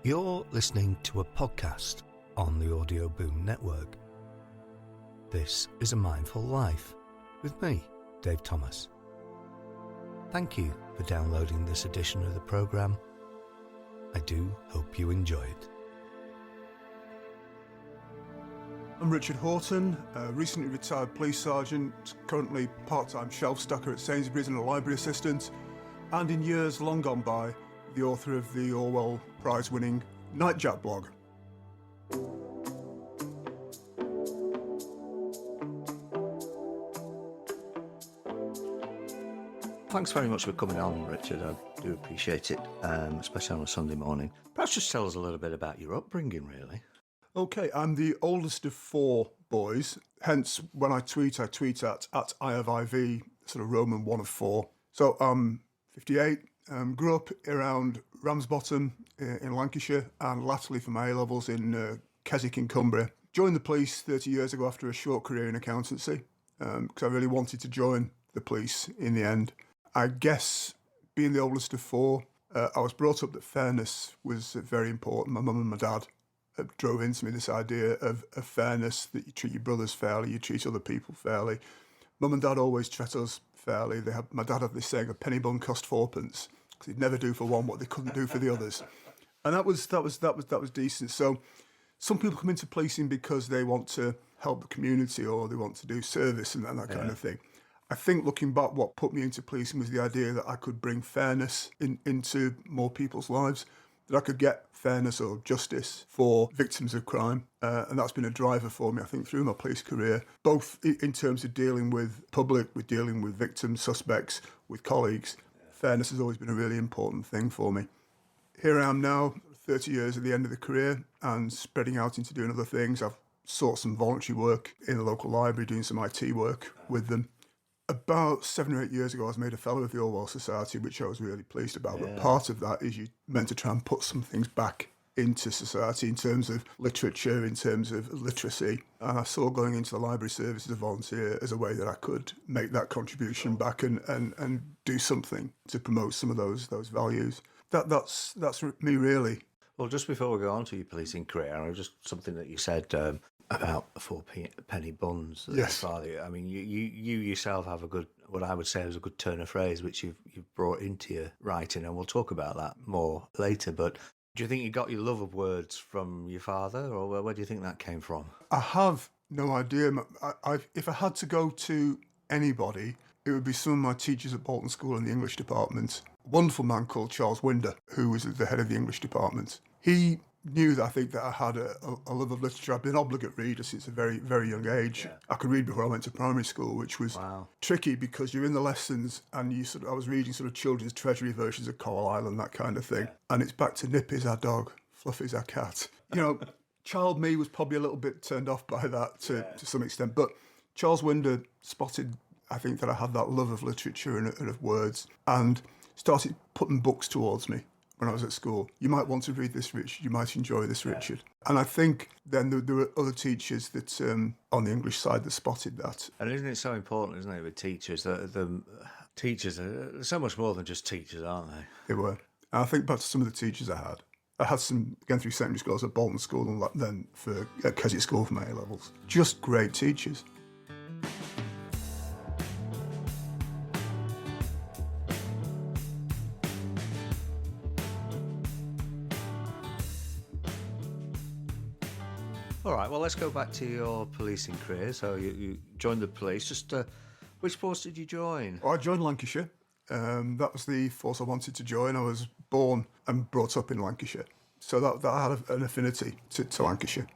You're listening to a podcast on the Audio Boom Network. This is A Mindful Life with me, Dave Thomas. Thank you for downloading this edition of the programme. I do hope you enjoy it. I'm Richard Horton, a recently retired police sergeant, currently part-time shelf stacker at Sainsbury's and a library assistant, and in years long gone by, the author of the Orwell Prize-winning Nightjap blog. Thanks very much for coming on, Richard. I do appreciate it, especially on a Sunday morning. Perhaps just tell us a little bit about your upbringing, really. Okay, I'm the oldest of four boys, hence when I tweet at I have IV, sort of Roman 1 of 4. So I'm 58, grew up around Ramsbottom in Lancashire and latterly for my A-levels in Keswick in Cumbria. Joined the police 30 years ago after a short career in accountancy because I really wanted to join the police in the end. I guess being the oldest of four, I was brought up that fairness was very important. My mum and my dad drove into me this idea of fairness, that you treat your brothers fairly, you treat other people fairly. Mum and dad always treat us fairly. My dad had this saying, a penny bun cost 4p, because he'd never do for one what they couldn't do for the others. And that was decent. So some people come into policing because they want to help the community or they want to do service and that kind of thing. I think looking back, what put me into policing was the idea that I could bring fairness into more people's lives, that I could get fairness or justice for victims of crime. And that's been a driver for me, I think, through my police career, both in terms of dealing with public, with dealing with victims, suspects, with colleagues. Fairness has always been a really important thing for me. Here I am now, 30 years at the end of the career and spreading out into doing other things. I've sought some voluntary work in the local library, doing some IT work with them. About 7 or 8 years ago, I was made a fellow of the Orwell Society, which I was really pleased about. Yeah. But part of that is you're meant to try and put some things back into society in terms of literature, in terms of literacy. And I saw going into the library service as a volunteer as a way that I could make that contribution back and do something to promote some of those values. That's me, really. Well, just before we go on to your policing career, just something that you said about the 4p buns. Yes. Father, I mean, you yourself have a good, what I would say is a good turn of phrase, which you've brought into your writing, and we'll talk about that more later. But do you think you got your love of words from your father, or where do you think that came from? I have no idea. If I had to go to anybody, it would be some of my teachers at Bolton School in the English department. A wonderful man called Charles Winder, who was the head of the English department. He knew that I think that I had a love of literature. I've been an obligate reader since a very, very young age. Yeah. I could read before I went to primary school, which was tricky because you're in the lessons and I was reading sort of children's treasury versions of Coral Island, that kind of thing. Yeah. And it's back to Nippy's our dog, Fluffy's our cat. Child me was probably a little bit turned off by that to some extent. But Charles Winder spotted, I think, that I had that love of literature and of words and started putting books towards me. When I was at school, you might want to read this, Richard. You might enjoy this, Richard. And I think then there were other teachers that on the English side that spotted that. And isn't it so important, isn't it, with teachers? The teachers are so much more than just teachers, aren't they? They were. And I think back to some of the teachers I had. I had some, again, through secondary schools at Bolton School and then at Keswick School for my A-levels. Just great teachers. All right, well, let's go back to your policing career. So you joined the police. Just which force did you join? I joined Lancashire. That was the force I wanted to join. I was born and brought up in Lancashire. So that I had an affinity to Lancashire.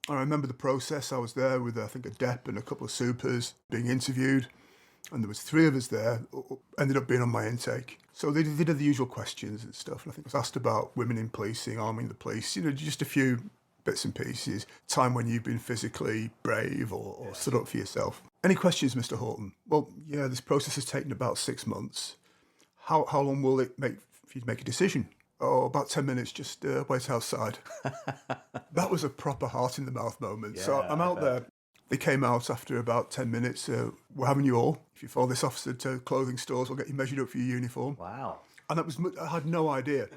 I remember the process. I was there with, I think, a DEP and a couple of supers being interviewed. And there was 3 of us there, ended up being on my intake. So they did the usual questions and stuff. And I think I was asked about women in policing, arming the police, just a few bits and pieces, time when you've been physically brave or stood up for yourself. Any questions, Mr. Horton? Well, yeah, this process has taken about 6 months. How long will it make for you to make a decision? Oh, about 10 minutes, just wait outside. That was a proper heart in the mouth moment. Yeah, so I'm out there. They came out after about 10 minutes. We're having you all. If you follow this officer to clothing stores, we'll get you measured up for your uniform. Wow. And I had no idea.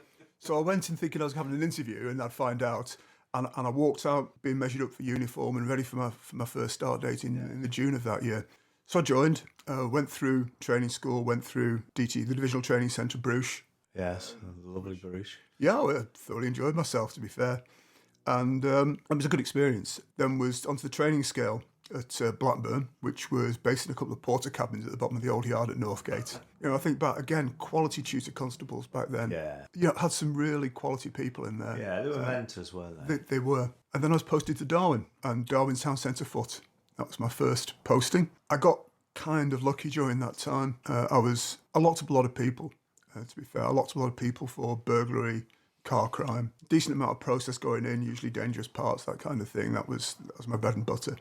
So I went in thinking I was having an interview and I'd find out. And I walked out being measured up for uniform and ready for my first start date in the June of that year. So I joined, went through training school, went through DT, the Divisional Training Centre, Bruges. Yes, lovely Bruges. Yeah, I thoroughly enjoyed myself, to be fair. And it was a good experience. Then was onto the training scale at Blackburn, which was based in a couple of porter cabins at the bottom of the old yard at Northgate. I think back, again, quality tutor constables back then. Yeah. Had some really quality people in there. Yeah, they were mentors, weren't they? They were. And then I was posted to Darwin, and Darwin Town Centre Foot. That was my first posting. I got kind of lucky during that time. I locked up a lot of people, to be fair. I locked up a lot of people for burglary, car crime. Decent amount of process going in, usually dangerous parts, that kind of thing. That was my bread and butter.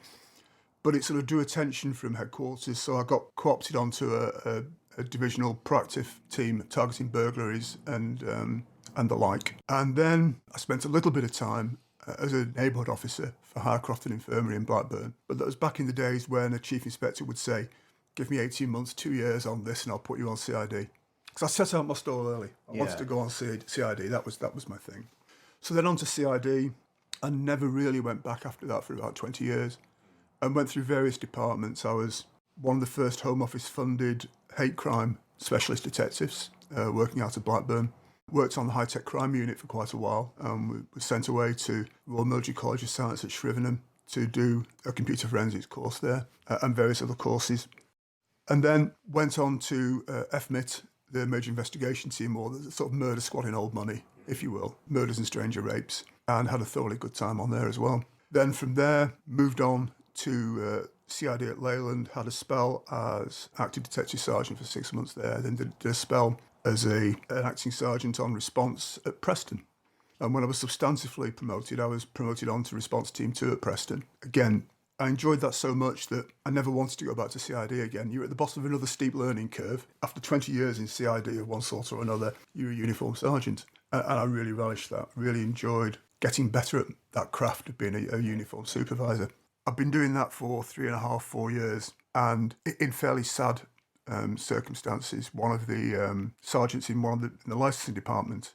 But it sort of drew attention from headquarters, so I got co-opted onto a divisional proactive team targeting burglaries and the like. And then I spent a little bit of time as a neighbourhood officer for Highcrofton Infirmary in Blackburn. But that was back in the days when a chief inspector would say, give me 18 months, 2 years on this and I'll put you on CID. Because I set out my stall early. I wanted to go on CID. That was my thing. So then on to CID. I never really went back after that for about 20 years. And went through various departments. I was one of the first Home Office funded hate crime specialist detectives working out of Blackburn. Worked on the high-tech crime unit for quite a while. Was sent away to Royal Military College of Science at Shrivenham to do a computer forensics course there and various other courses. And then went on to FMIT, the Major Investigation Team, or the sort of murder squad in old money, if you will, murders and stranger rapes, and had a thoroughly good time on there as well. Then from there, moved on to CID at Leyland, had a spell as acting detective sergeant for 6 months there, then did a spell as an acting sergeant on response at Preston. And when I was substantively promoted, I was promoted on to response team 2 at Preston. Again, I enjoyed that so much that I never wanted to go back to CID again. You're at the bottom of another steep learning curve. After 20 years in CID of one sort or another, you're a uniform sergeant. And I really relished that, really enjoyed getting better at that craft of being a uniform supervisor. I've been doing that for 3.5, 4 years, and in fairly sad circumstances. One of the sergeants in the licensing department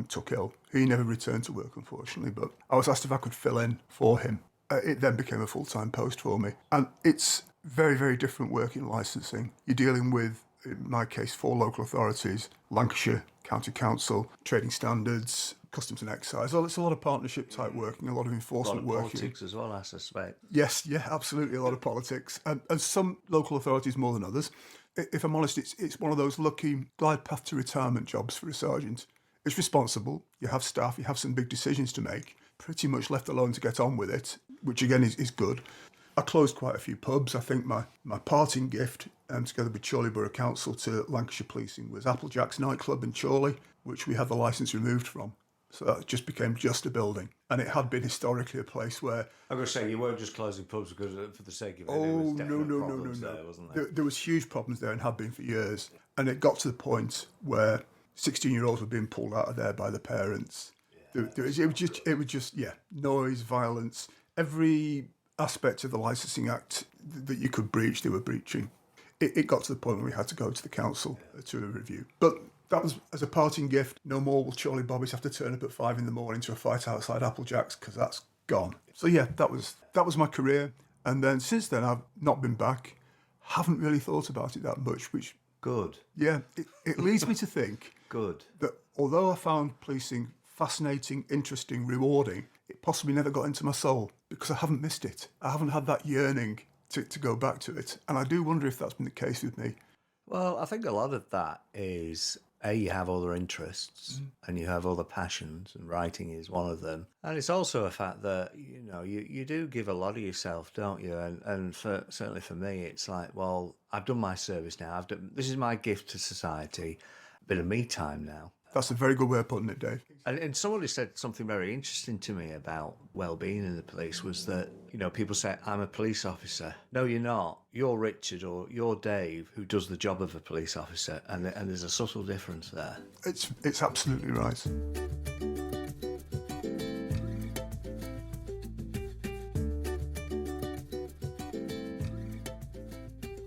took ill. He never returned to work, unfortunately, but I was asked if I could fill in for him. It then became a full-time post for me. And it's very, very different work in licensing. You're dealing with, in my case, 4 local authorities: Lancashire, County Council, Trading Standards, Customs and Excise. Well, it's a lot of partnership type working, a lot of enforcement working. Politics as well, I suspect. Yes, yeah, absolutely, a lot of politics. And some local authorities more than others. If I'm honest, it's one of those lucky glide path to retirement jobs for a sergeant. It's responsible, you have staff, you have some big decisions to make, pretty much left alone to get on with it, which again is good. I closed quite a few pubs. I think my parting gift, together with Chorley Borough Council to Lancashire Policing, was Applejack's nightclub in Chorley, which we had the licence removed from. So that just became just a building. And it had been historically a place where... I'm going to say, you weren't just closing pubs because for the sake of it. Oh, there was no. there, wasn't there? There was huge problems there and had been for years. And it got to the point where 16-year-olds were being pulled out of there by the parents. It was just noise, violence. Every aspect of the Licensing Act that you could breach, they were breaching. It got to the point where we had to go to the council to a review. But that was as a parting gift. No more will Charlie Bobbies have to turn up at 5 a.m. to a fight outside Applejack's, because that's gone. So yeah, that was my career. And then since then, I've not been back. Haven't really thought about it that much, which... Good. Yeah, it leads me to think... Good. That although I found policing fascinating, interesting, rewarding, it possibly never got into my soul because I haven't missed it. I haven't had that yearning to go back to it. And I do wonder if that's been the case with me. Well, I think a lot of that is, you have other interests and you have other passions, and writing is one of them. And it's also a fact that, you do give a lot of yourself, don't you? And certainly for me, it's like, well, I've done my service now. This is my gift to society. A bit of me time now. That's a very good way of putting it, Dave. And somebody said something very interesting to me about well-being in the police was that, people say, I'm a police officer. No, you're not. You're Richard or you're Dave who does the job of a police officer. And there's a subtle difference there. It's absolutely right.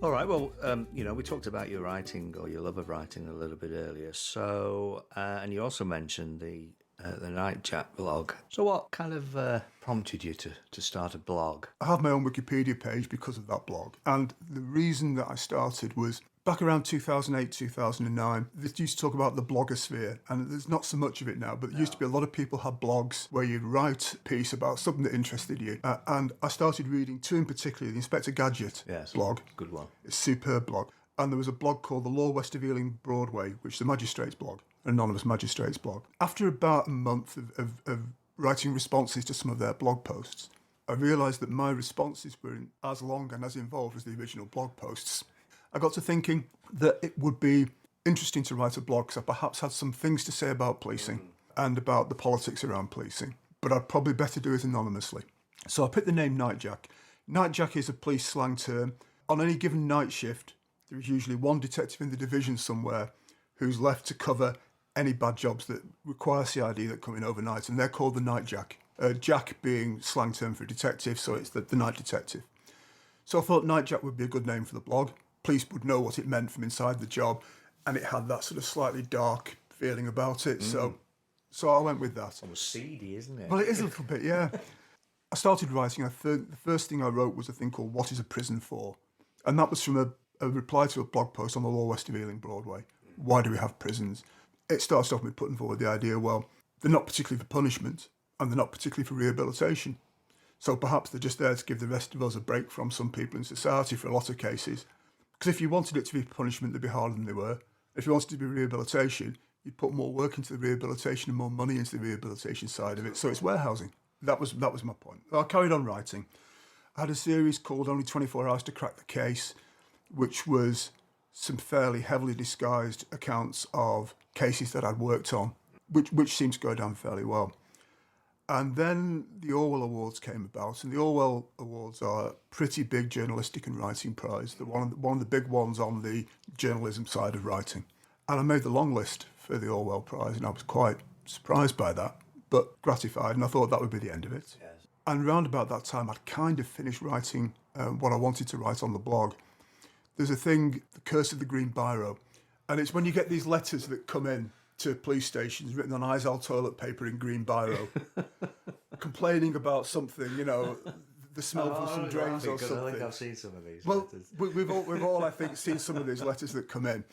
All right. Well, we talked about your writing or your love of writing a little bit earlier. So, and you also mentioned the Nightjack blog. So, what kind of prompted you to start a blog? I have my own Wikipedia page because of that blog. And the reason that I started was back around 2008, 2009, they used to talk about the blogosphere, and there's not so much of it now, but there used to be a lot of people had blogs where you'd write a piece about something that interested you. And I started reading two in particular, the Inspector Gadget blog. Good one. It's a superb blog. And there was a blog called The Law West of Ealing Broadway, which is a magistrate's blog, an anonymous magistrate's blog. After about a month of writing responses to some of their blog posts, I realised that my responses weren't as long and as involved as the original blog posts. I got to thinking that it would be interesting to write a blog because I perhaps had some things to say about policing and about the politics around policing, but I'd probably better do it anonymously. So I picked the name Nightjack. Nightjack is a police slang term. On any given night shift, there is usually one detective in the division somewhere who's left to cover any bad jobs that require CID that come in overnight, and they're called the Nightjack. Jack being slang term for detective, so it's the night detective. So I thought Nightjack would be a good name for the blog. Police would know what it meant from inside the job, and it had that sort of slightly dark feeling about it. So I went with that. Almost seedy, isn't it? Well, it is a little bit, yeah. I started writing. The first thing I wrote was a thing called "What is a Prison For?" And that was from a reply to a blog post on the Law West of Ealing Broadway. Why do we have prisons? It starts off with putting forward the idea, well, they're not particularly for punishment, and they're not particularly for rehabilitation. So perhaps they're just there to give the rest of us a break from some people in society for a lot of cases. Because if you wanted it to be punishment, they'd be harder than they were. If you wanted it to be rehabilitation, you'd put more work into the rehabilitation and more money into the rehabilitation side of it. So it's warehousing. That was my point. I carried on writing. I had a series called Only 24 Hours to Crack the Case, which was some fairly heavily disguised accounts of cases that I'd worked on, which seemed to go down fairly well. And then the Orwell Awards came about, and the Orwell Awards are a pretty big journalistic and writing prize. They're one of the big ones on the journalism side of writing. And I made the long list for the Orwell Prize, and I was quite surprised by that, but gratified, and I thought that would be the end of it. Yes. And round about that time, I'd kind of finished writing what I wanted to write on the blog. There's a thing, The Curse of the Green Biro, and it's when you get these letters that come in to police stations written on Izal toilet paper in green biro, complaining about something, the smell from some drains or something. I think I've seen some of these letters. We've all, I think, seen some of these letters that come in.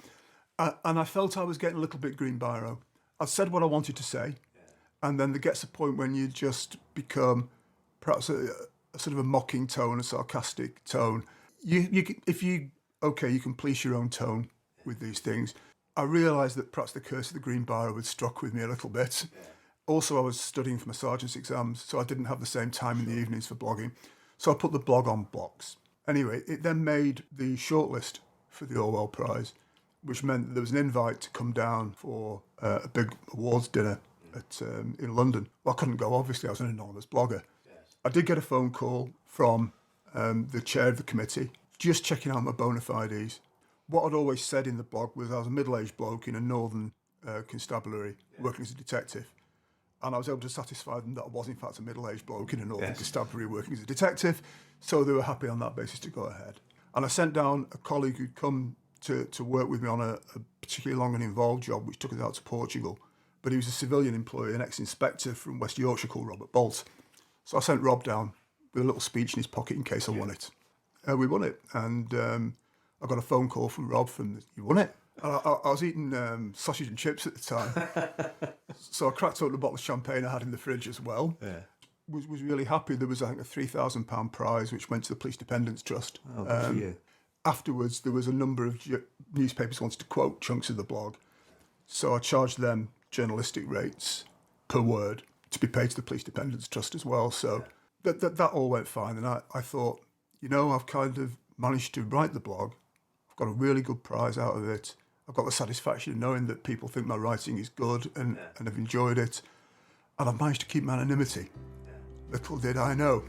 And I felt I was getting a little bit green biro. I'd said what I wanted to say, and then there gets a point when you just become perhaps a sort of a mocking tone, a sarcastic tone. You can police your own tone with these things. I realised that perhaps The Curse of the Green Biro had struck with me a little bit. Yeah. Also, I was studying for my sergeant's exams, so I didn't have the same time in the evenings for blogging. So I put the blog on blocks. Anyway, it then made the shortlist for the Orwell Prize, which meant that there was an invite to come down for a big awards dinner in London. Well, I couldn't go, obviously, I was an anonymous blogger. Yes. I did get a phone call from the chair of the committee, just checking out my bona fides. What I'd always said in the blog was I was a middle-aged bloke in a northern constabulary working as a detective. And I was able to satisfy them that I was, in fact, a middle-aged bloke in a northern constabulary working as a detective. So they were happy on that basis to go ahead. And I sent down a colleague who'd come to work with me on a particularly long and involved job, which took us out to Portugal. But he was a civilian employee, an ex-inspector from West Yorkshire called Robert Bolt. So I sent Rob down with a little speech in his pocket in case I won it. We won it. And I got a phone call from Rob you won it? And I was eating sausage and chips at the time. So I cracked open a bottle of champagne I had in the fridge as well. Yeah. Was really happy. There was, I think, a £3,000 prize, which went to the Police Dependents Trust. Oh, good for you. Afterwards, there was a number of newspapers wanted to quote chunks of the blog. So I charged them journalistic rates per word to be paid to the Police Dependents Trust as well. So that all went fine. And I thought, I've kind of managed to write the blog. I've got a really good prize out of it. I've got the satisfaction of knowing that people think my writing is good and have enjoyed it. And I've managed to keep my anonymity. Little did I know.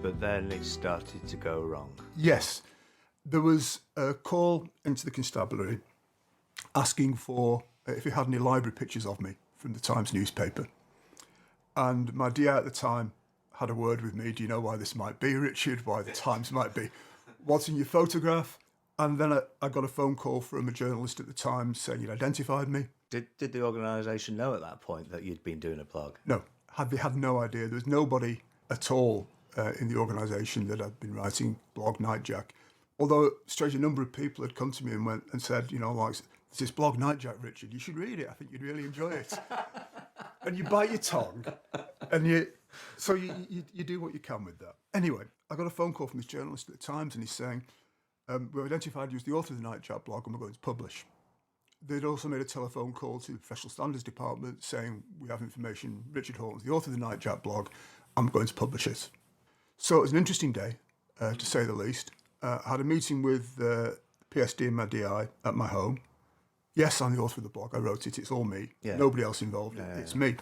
But then it started to go wrong. Yes. There was a call into the constabulary asking for if he had any library pictures of me from the Times newspaper. And my DA at the time had a word with me. Do you know why this might be, Richard? Why the Times might be? What's in your photograph? And then I got a phone call from a journalist at the Times saying he'd identified me. Did the organisation know at that point that you'd been doing a blog? No, they had no idea. There was nobody at all in the organisation that I'd been writing blog Nightjack. Although, strangely, a number of people had come to me and said, like, there's this blog Nightjack, Richard, you should read it. I think you'd really enjoy it. And you bite your tongue, and you do what you can with that. Anyway, I got a phone call from this journalist at the Times, and he's saying, we've identified you as the author of the Nightjack blog, and we're going to publish. They'd also made a telephone call to the Professional Standards Department saying, we have information, Richard Horton is the author of the Nightjack blog, I'm going to publish it. So it was an interesting day, to say the least. I had a meeting with the PSD and my DI at my home. Yes, I'm the author of the blog. I wrote it. It's all me. Yeah. Nobody else involved. It's me.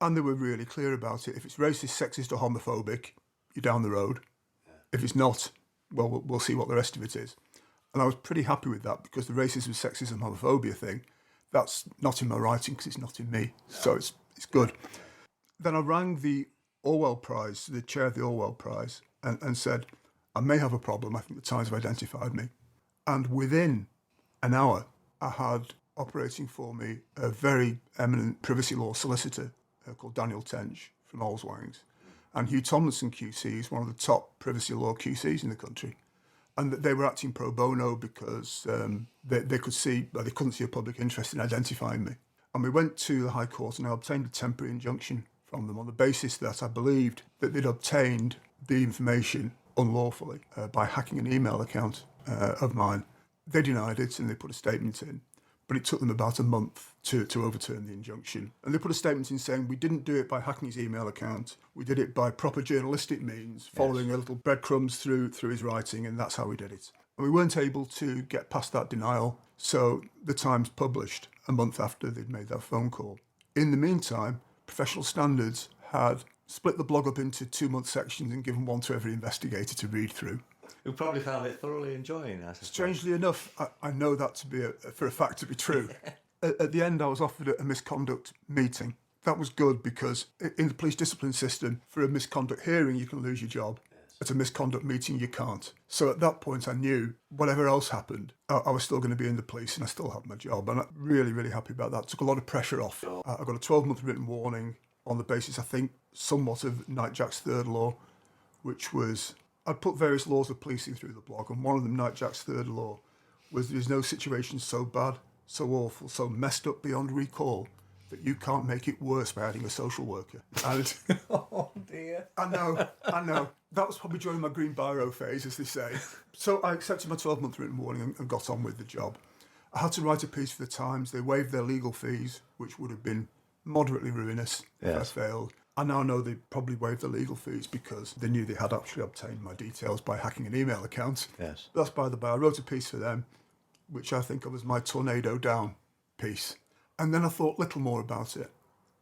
And they were really clear about it. If it's racist, sexist or homophobic, you're down the road. Yeah. If it's not, well, we'll see what the rest of it is. And I was pretty happy with that because the racism, sexism, homophobia thing, that's not in my writing because it's not in me. No. So it's good. Then I rang the Orwell Prize, the chair of the Orwell Prize, and said, I may have a problem. I think the Times have identified me. And within an hour, I had operating for me a very eminent privacy law solicitor called Daniel Tench from Olswangs, and Hugh Tomlinson QC is one of the top privacy law QCs in the country. And they were acting pro bono because they couldn't see a public interest in identifying me. And we went to the High Court and I obtained a temporary injunction from them on the basis that I believed that they'd obtained the information unlawfully by hacking an email account of mine. They denied it and they put a statement in, but it took them about a month to overturn the injunction. And they put a statement in saying we didn't do it by hacking his email account. We did it by proper journalistic means, following a little breadcrumbs through his writing, and that's how we did it. And we weren't able to get past that denial, so the Times published a month after they'd made that phone call. In the meantime, Professional Standards had split the blog up into 2-month sections and given one to every investigator to read through. Who probably found it thoroughly enjoying, I suspect. Strangely enough, I know that to be for a fact to be true. At the end, I was offered a misconduct meeting. That was good because in the police discipline system, for a misconduct hearing, you can lose your job. Yes. At a misconduct meeting, you can't. So at that point, I knew whatever else happened, I was still going to be in the police and I still had my job. And I'm really, really happy about that. It took a lot of pressure off. Sure. I got a 12-month written warning on the basis, I think, somewhat of Nightjack's third law, which was... I'd put various laws of policing through the blog, and one of them, Nightjack's third law, was there's no situation so bad, so awful, so messed up beyond recall that you can't make it worse by adding a social worker. And oh dear. I know. That was probably during my green biro phase, as they say. So I accepted my 12-month written warning and got on with the job. I had to write a piece for the Times. They waived their legal fees, which would have been moderately ruinous if I failed. I now know they probably waived the legal fees because they knew they had actually obtained my details by hacking an email account. Yes. That's by the by. I wrote a piece for them, which I think of as my tornado down piece. And then I thought little more about it,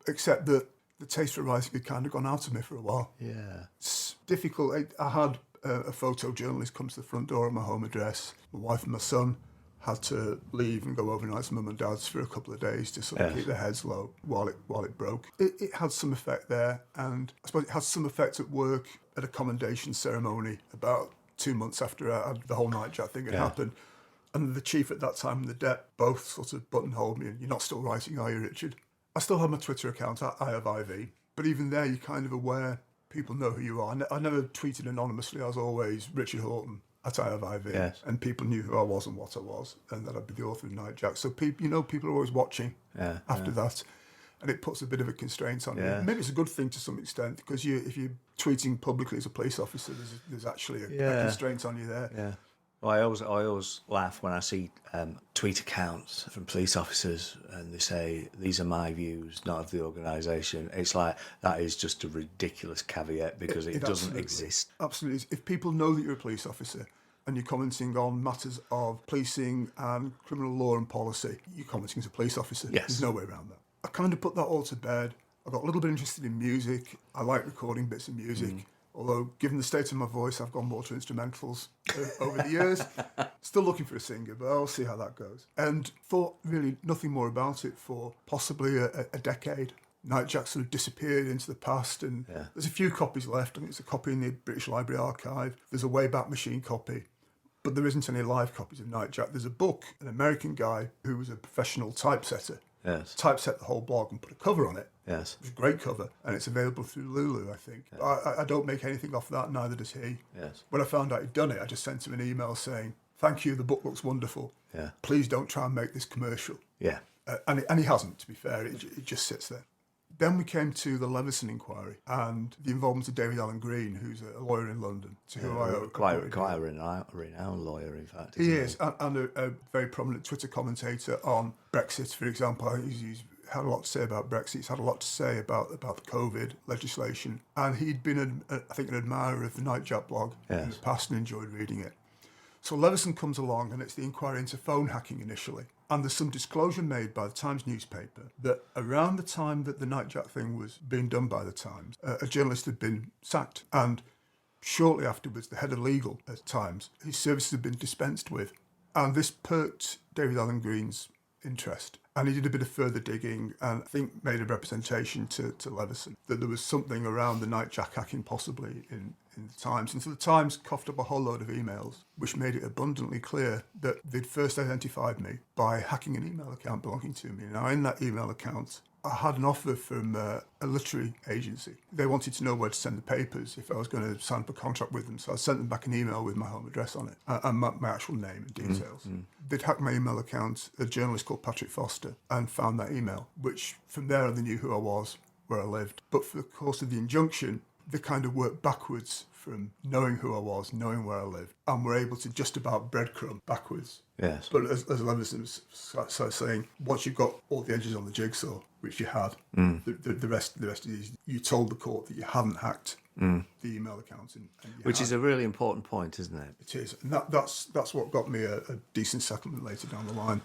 except that the taste for writing had kind of gone out of me for a while. Yeah. It's difficult. I had a photojournalist come to the front door of my home address. My wife and my son had to leave and go overnight to mum and dad's for a couple of days to sort of keep their heads low while it broke. It had some effect there, and I suppose it had some effect at work at a commendation ceremony about 2 months after the whole Nightjack thing had happened. And the chief at that time and the DEP both sort of buttonholed me, and you're not still writing, are you, Richard? I still have my Twitter account, I have IV, but even there you're kind of aware people know who you are. I never tweeted anonymously. I was always Richard Horton at I have IV, and people knew who I was and what I was, and that I'd be the author of Nightjack. So people are always watching after that, and it puts a bit of a constraint on you. Maybe it's a good thing to some extent because if you're tweeting publicly as a police officer, there's actually a constraint on you there. Yeah. Well, I always laugh when I see tweet accounts from police officers and they say, these are my views, not of the organisation. It's like, that is just a ridiculous caveat because it doesn't exist. Absolutely. If people know that you're a police officer and you're commenting on matters of policing and criminal law and policy, you're commenting as a police officer. Yes. There's no way around that. I kind of put that all to bed. I got a little bit interested in music. I like recording bits of music. Although, given the state of my voice, I've gone more to instrumentals over the years. Still looking for a singer, but I'll see how that goes. And thought really nothing more about it for possibly a decade. Nightjack sort of disappeared into the past, and there's a few copies left. I think there's a copy in the British Library Archive. There's a Wayback Machine copy, but there isn't any live copies of Nightjack. There's a book, an American guy who was a professional typesetter, typeset the whole blog and put a cover on it. Yes. It was a great cover, and it's available through Lulu, I think. I don't make anything off that, neither does he. Yes. When I found out he'd done it, I just sent him an email saying, "Thank you, the book looks wonderful. Yeah. Please don't try and make this commercial." Yeah. And he hasn't, to be fair. It just sits there. Then we came to the Leveson inquiry and the involvement of David Allen Green, who's a lawyer in London, to who I owe quite a renowned lawyer, in fact. He is, and a very prominent Twitter commentator on Brexit, for example. He's had a lot to say about Brexit. He's had a lot to say about the COVID legislation. And he'd been, I think, an admirer of the Nightjack blog in the past and enjoyed reading it. So Leveson comes along, and it's the inquiry into phone hacking initially. And there's some disclosure made by the Times newspaper that around the time that the Nightjack thing was being done by the Times, a journalist had been sacked. And shortly afterwards, the head of legal at Times, his services had been dispensed with. And this perked David Allen Green's interest. And he did a bit of further digging and I think made a representation to Leveson that there was something around the Nightjack hacking possibly in the Times. And so the Times coughed up a whole load of emails, which made it abundantly clear that they'd first identified me by hacking an email account belonging to me. Now, in that email account, I had an offer from a literary agency. They wanted to know where to send the papers if I was going to sign up a contract with them. So I sent them back an email with my home address on it and my actual name and details. They'd hacked my email account, a journalist called Patrick Foster, and found that email, which from there they knew who I was, where I lived. But for the course of the injunction, they kind of worked backwards from knowing who I was, knowing where I lived, and were able to just about breadcrumb backwards. Yes. But as Leveson was saying, once you've got all the edges on the jigsaw, which you had, the rest is you told the court that you hadn't hacked the email account. Which is a really important point, isn't it? It is. And that's what got me a decent settlement later down the line.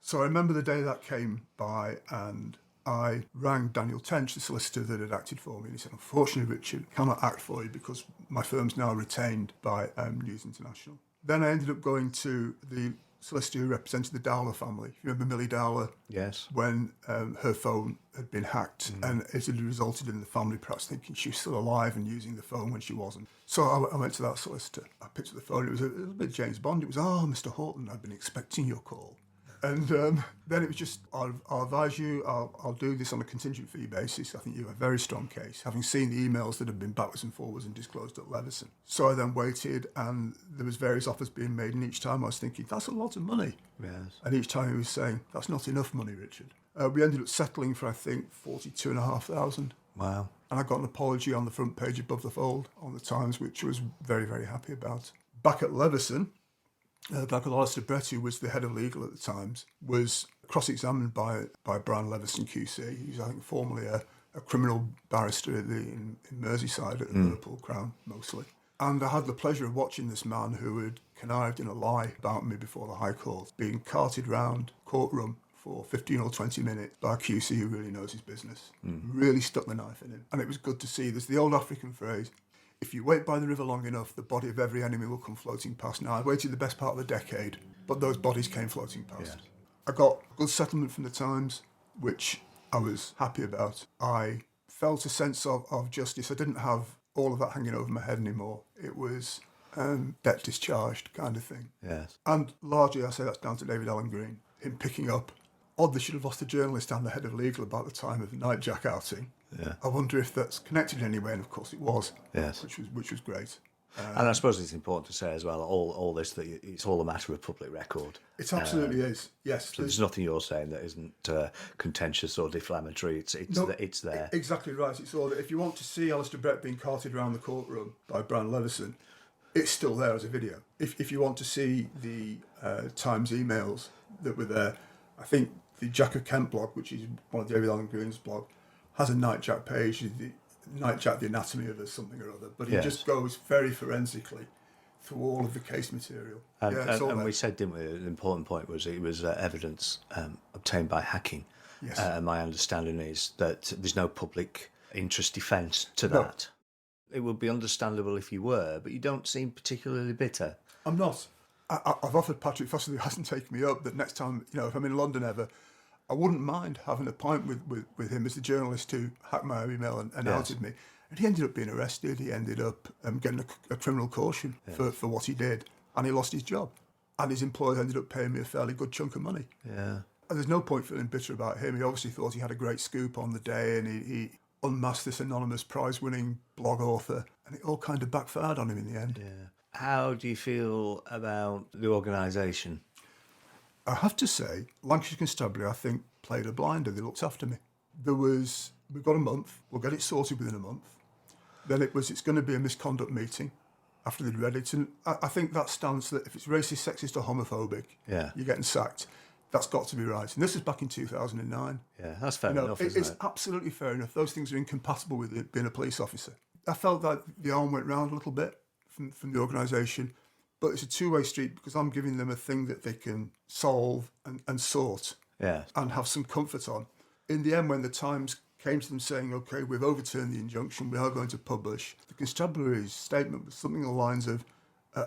So I remember the day that came by and I rang Daniel Tench, the solicitor that had acted for me, and he said, "Unfortunately, Richard, I cannot act for you because my firm's now retained by News International." Then I ended up going to the solicitor who represented the Dowler family. You remember Millie Dowler? Yes. When her phone had been hacked and it had resulted in the family perhaps thinking she was still alive and using the phone when she wasn't. So I went to that solicitor. I picked up the phone. It was a little bit James Bond. It was, Mr. Horton, I've been expecting your call. And then it was just, I'll advise you, I'll do this on a contingent fee basis. I think you have a very strong case, having seen the emails that have been backwards and forwards and disclosed at Leveson. So I then waited, and there was various offers being made, and each time I was thinking, that's a lot of money. Yes. And each time he was saying, that's not enough money, Richard. We ended up settling for, I think, $42,500. Wow. And I got an apology on the front page above the fold on the Times, which I was very, very happy about. Back at Leveson, a guy called Alistair Brett, who was the head of legal at the Times, was cross-examined by Brian Leveson QC. He was, I think, formerly a criminal barrister in Merseyside at the Liverpool Crown, mostly. And I had the pleasure of watching this man who had connived in a lie about me before the High Court, being carted round courtroom for 15 or 20 minutes by a QC who really knows his business. Really stuck the knife in him. And it was good to see. There's the old African phrase, if you wait by the river long enough, the body of every enemy will come floating past. Now, I waited the best part of a decade, but those bodies came floating past. Yes. I got a good settlement from the Times, which I was happy about. I felt a sense of justice. I didn't have all of that hanging over my head anymore. It was debt discharged kind of thing. Yes. And largely, I say that's down to David Allen Green, him picking up. Odd, they should have lost a journalist and the head of legal about the time of the Nightjack outing. Yeah. I wonder if that's connected in any way, and of course it was. Yes. Which was great. And I suppose it's important to say as well, all this, that it's all a matter of public record. It absolutely is, yes. So there's nothing you're saying that isn't contentious or deflammatory. It's there. Exactly right. It's all that. If you want to see Alistair Brett being carted around the courtroom by Brian Leveson, it's still there as a video. If you want to see the Times emails that were there, I think the Jack of Kent blog, which is one of David Allen Green's blog, has a Nightjack page, the Nightjack, the anatomy of something or other, but he just goes very forensically through all of the case material. And we said, didn't we, the important point was it was evidence obtained by hacking. Yes. My understanding is that there's no public interest defence to that. It would be understandable if you were, but you don't seem particularly bitter. I'm not. I've offered Patrick Foster, who hasn't taken me up, that next time, if I'm in London ever, I wouldn't mind having a pint with him as the journalist who hacked my email and Yes. outed me. And he ended up being arrested. He ended up getting a criminal caution for what he did. And he lost his job. And his employer ended up paying me a fairly good chunk of money. Yeah. And there's no point feeling bitter about him. He obviously thought he had a great scoop on the day, and he unmasked this anonymous prize-winning blog author. And it all kind of backfired on him in the end. Yeah. How do you feel about the organisation? I have to say, Lancashire Constabulary, I think, played a blinder. They looked after me. We've got a month. We'll get it sorted within a month. Then it's going to be a misconduct meeting after they'd read it. And I think that stance that if it's racist, sexist or homophobic, you're getting sacked. That's got to be right. And this was back in 2009. Yeah, that's fair enough, isn't it's it? absolutely fair enough. Those things are incompatible with it being a police officer. I felt that the arm went round a little bit from the organisation, but it's a two-way street because I'm giving them a thing that they can solve and sort and have some comfort on. In the end, when the Times came to them saying, OK, we've overturned the injunction, we are going to publish, the constabulary's statement was something along the lines of,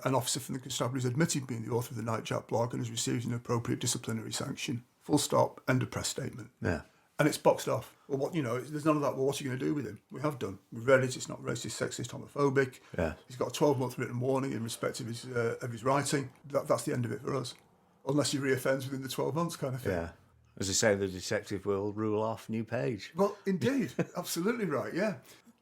an officer from the constabulary has admitted being the author of the Nightjap blog and has received an appropriate disciplinary sanction. Full stop, end of press statement. Yeah. And it's boxed off. Well, there's none of that. Well, what are you going to do with him? We have done. We've read it. It's not racist, sexist, homophobic. Yeah. He's got a 12-month written warning in respect of his writing. That's the end of it for us. Unless he reoffends within the 12 months kind of thing. Yeah. As they say, the detective will rule off, new page. Well, indeed. Absolutely right, yeah.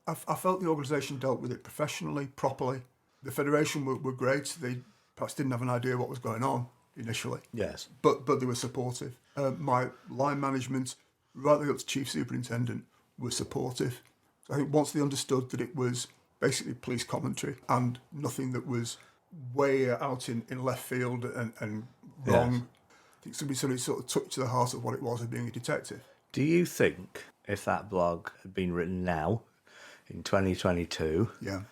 I felt the organisation dealt with it professionally, properly. The Federation were great. They perhaps didn't have an idea what was going on initially. Yes. But they were supportive. My line management, right the way up to Chief Superintendent, were supportive. So I think once they understood that it was basically police commentary and nothing that was way out in left field and wrong, Yes. I think somebody sort of took to the heart of what it was of being a detective. Do you think if that blog had been written now, in 2022, Yeah.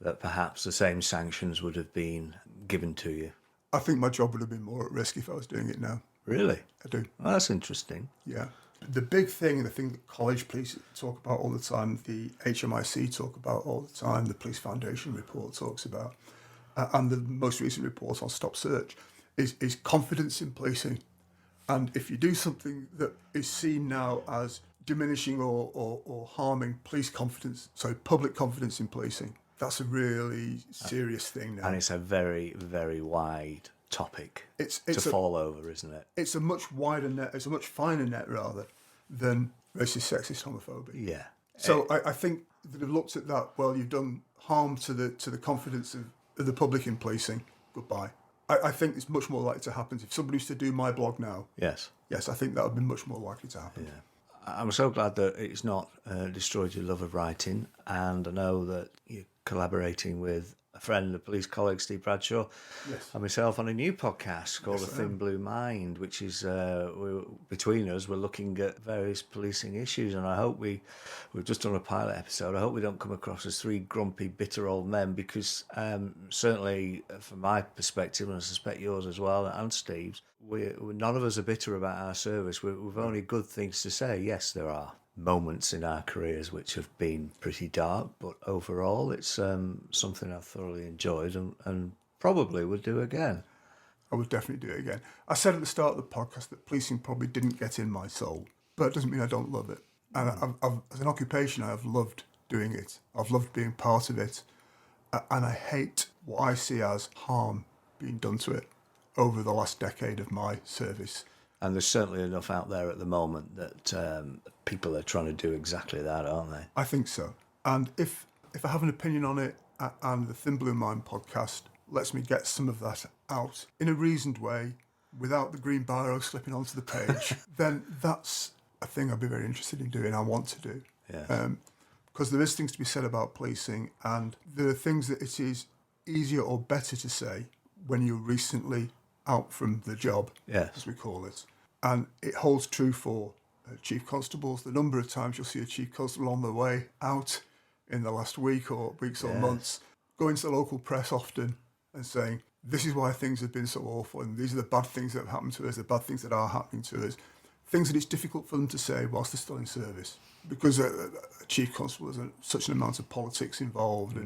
that perhaps the same sanctions would have been given to you? I think my job would have been more at risk if I was doing it now. Really? I do. Well, that's interesting. Yeah. The big thing, the thing that college police talk about all the time, the HMIC talk about all the time, the Police Foundation report talks about, and the most recent report on Stop Search, is confidence in policing. And if you do something that is seen now as diminishing or harming public confidence in policing, that's a really serious thing now. And it's a very, very wide topic It's to fall over, isn't it? It's a much wider net, it's a much finer net, rather, than racist, sexist, homophobic. Yeah. So I think that they've looked at that, well, you've done harm to the confidence of the public in policing, goodbye. I think it's much more likely to happen. If somebody used to do my blog now, Yes. yes, I think that would be much more likely to happen. Yeah. I'm so glad that it's not destroyed your love of writing, and I know that you're collaborating with a friend, a police colleague, Steve Bradshaw, Yes. and myself on a new podcast called Yes, The I Thin am. Blue Mind, which is between us, we're looking at various policing issues, and I hope we've just done a pilot episode. I hope we don't come across as three grumpy, bitter old men, because certainly from my perspective, and I suspect yours as well, and Steve's, none of us are bitter about our service. We've only good things to say. Yes, there are moments in our careers which have been pretty dark, but overall it's something I've thoroughly enjoyed and probably would do again. I would definitely do it again. I said at the start of the podcast that policing probably didn't get in my soul, but it doesn't mean I don't love it. And I've, as an occupation, I have loved doing it. I've loved being part of it. And I hate what I see as harm being done to it over the last decade of my service. And there's certainly enough out there at the moment that people are trying to do exactly that, aren't they? I think so. And if I have an opinion on it, and the Thin Blue Mind podcast lets me get some of that out in a reasoned way, without the green biro slipping onto the page, then that's a thing I'd be very interested in doing. I want to do. Yes. Because there is things to be said about policing, and there are things that it is easier or better to say when you're recently out from the job, Yes. as we call it. And it holds true for chief constables. The number of times you'll see a chief constable on the way out in the last weeks or months, going to the local press often and saying, this is why things have been so awful, and these are the bad things that have happened to us, the bad things that are happening to us, things that it's difficult for them to say whilst they're still in service. Because a chief constable has such an amount of politics involved.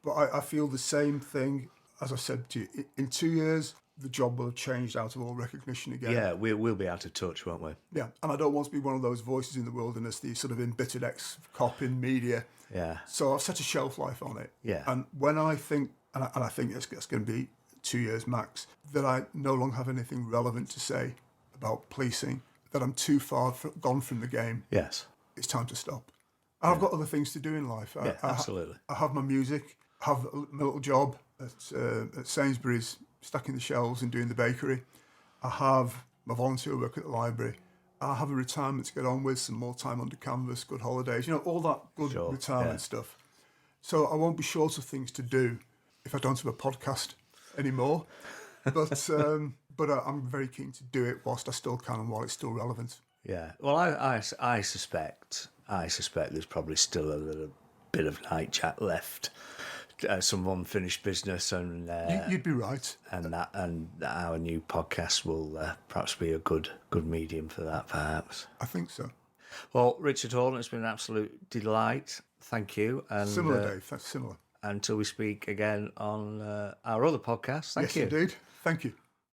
But I feel the same thing, as I said to you. In 2 years, the job will have changed out of all recognition again. Yeah, we'll be out of touch, won't we? Yeah, and I don't want to be one of those voices in the wilderness, the sort of embittered ex-cop in media. Yeah. So I've set a shelf life on it. Yeah. And when I think, and I think it's going to be 2 years max, that I no longer have anything relevant to say about policing, that I'm too far gone from the game, Yes. it's time to stop. And I've got other things to do in life. Yeah, absolutely. I have my music, I have my little job at Sainsbury's, stacking the shelves and doing the bakery. I have my volunteer work at the library. I have a retirement to get on with, some more time under canvas, good holidays, all that good retirement stuff. So I won't be short of things to do if I don't have a podcast anymore. But I'm very keen to do it whilst I still can and while it's still relevant. Yeah. Well, I suspect there's probably still a little bit of night chat left, some unfinished business, and You'd be right. And our new podcast will perhaps be a good medium for that, perhaps. I think so. Well, Richard Horton, it's been an absolute delight. Thank you. And Similar, Dave. That's similar. Until we speak again on our other podcast. Thank you. Yes, indeed. Thank you.